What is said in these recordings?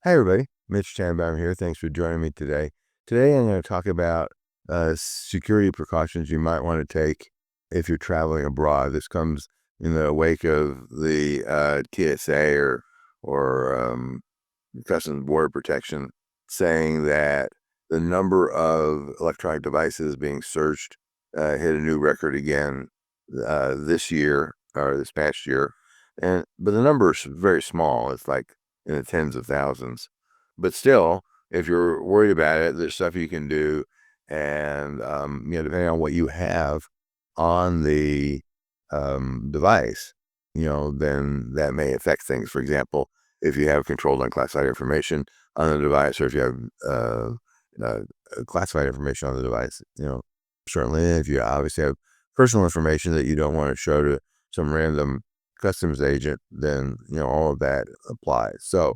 Hi, everybody. Mitch Tanbaum here. Thanks for joining me today. Today, I'm going to talk about security precautions you might want to take if you're traveling abroad. This comes in the wake of the TSA or Customs and Border Protection saying that the number of electronic devices being searched hit a new record again this year or this past year, but the number is very small. It's like in the tens of thousands. But still, if you're worried about it, there's stuff you can do, and depending on what you have on the device, then that may affect things. For example, if you have controlled unclassified information on the device, or if you have uh, classified information on the device, certainly if you obviously have personal information that you don't want to show to some random customs agent, then all of that applies. So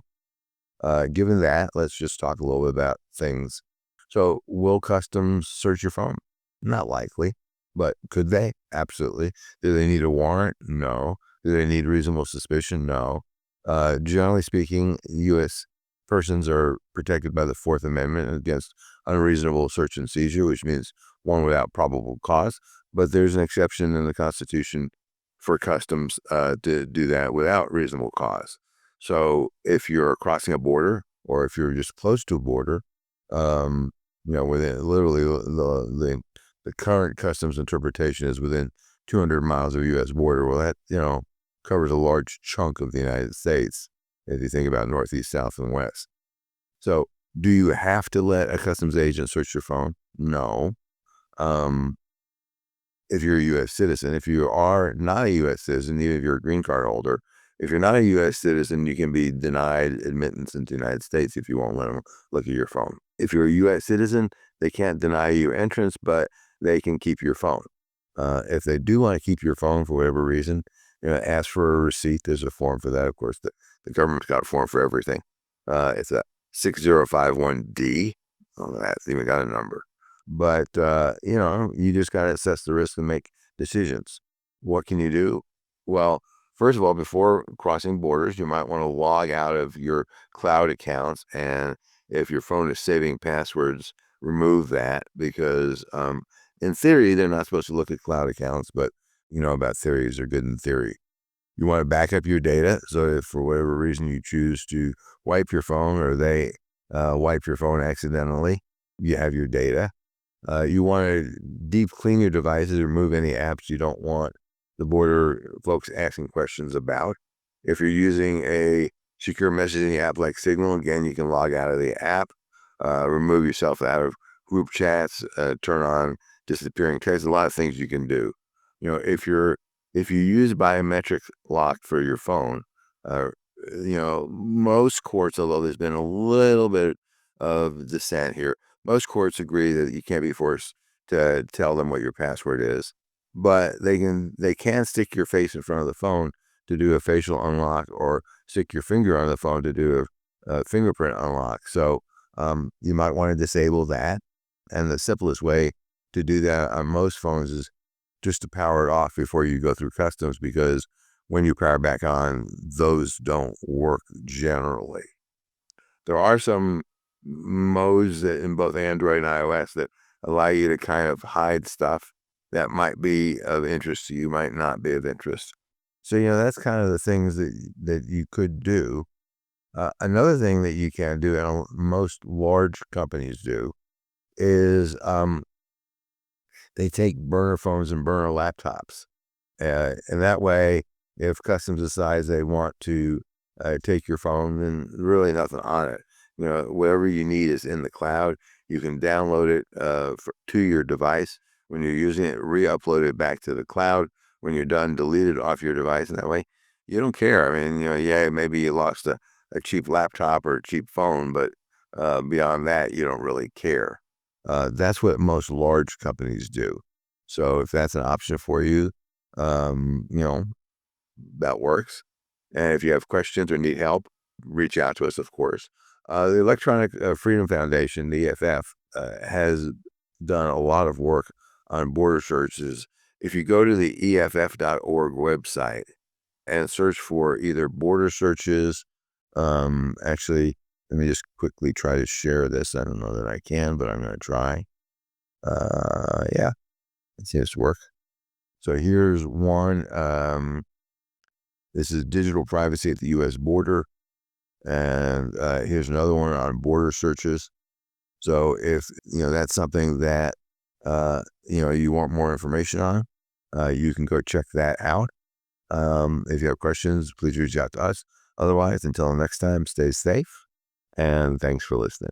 given that, let's just talk a little bit about things. So will customs search your phone? Not likely, but could they? Absolutely. Do they need a warrant? No. Do they need reasonable suspicion? No. Generally speaking, U.S. persons are protected by the Fourth Amendment against unreasonable search and seizure, which means one without probable cause. But there's an exception in the Constitution for customs to do that without reasonable cause. So if you're crossing a border, or if you're just close to a border, within literally the current customs interpretation is within 200 miles of U.S. border. Well, that covers a large chunk of the United States if you think about northeast, south, and west. So, do you have to let a customs agent search your phone? No. If you're a U.S. citizen. If you are not a U.S. citizen, even if you're a green card holder, if you're not a U.S. citizen, you can be denied admittance into the United States if you won't let them look at your phone. If you're a U.S. citizen, they can't deny you entrance, but they can keep your phone. If they do want to keep your phone for whatever reason, ask for a receipt. There's a form for that, of course. The government's got a form for everything. It's a 6051D. Oh, that's even got a number. But, you just got to assess the risk and make decisions. What can you do? Well, first of all, before crossing borders, you might want to log out of your cloud accounts. And if your phone is saving passwords, remove that, because in theory, they're not supposed to look at cloud accounts, but about theories are good in theory. You want to back up your data. So if for whatever reason you choose to wipe your phone, or they wipe your phone accidentally, you have your data. You want to deep clean your devices, remove any apps you don't want the border folks asking questions about. If you're using a secure messaging app like Signal, again, you can log out of the app, remove yourself out of group chats, turn on disappearing texts. A lot of things you can do. If you use biometric lock for your phone, uh, most courts, although there's been a little bit of dissent here, most courts agree that you can't be forced to tell them what your password is, but they can stick your face in front of the phone to do a facial unlock, or stick your finger on the phone to do a fingerprint unlock. So you might want to disable that. And the simplest way to do that on most phones is just to power it off before you go through customs, because when you power back on, those don't work generally. There are some modes that in both Android and iOS that allow you to kind of hide stuff that might be of interest to you, might not be of interest. So, that's kind of the things that you could do. Another thing that you can do, and most large companies do, is they take burner phones and burner laptops. And that way, if customs decides they want to take your phone, then really nothing on it. Whatever you need is in the cloud. You can download it to your device. When you're using it, re-upload it back to the cloud. When you're done, delete it off your device. And that way, you don't care. I mean, yeah, maybe you lost a cheap laptop or a cheap phone, but beyond that, you don't really care. That's what most large companies do. So if that's an option for you, that works. And if you have questions or need help, reach out to us, of course. The Electronic Freedom Foundation, the EFF, has done a lot of work on border searches. If you go to the EFF.org website and search for either border searches, actually, Let me just quickly try to share this. I don't know that I can, but I'm going to try. Yeah, it seems to work. So here's one. This is digital privacy at the U.S. border. And here's another one on border searches. So if, that's something that, you want more information on, you can go check that out. If you have questions, please reach out to us. Otherwise, until next time, stay safe and thanks for listening.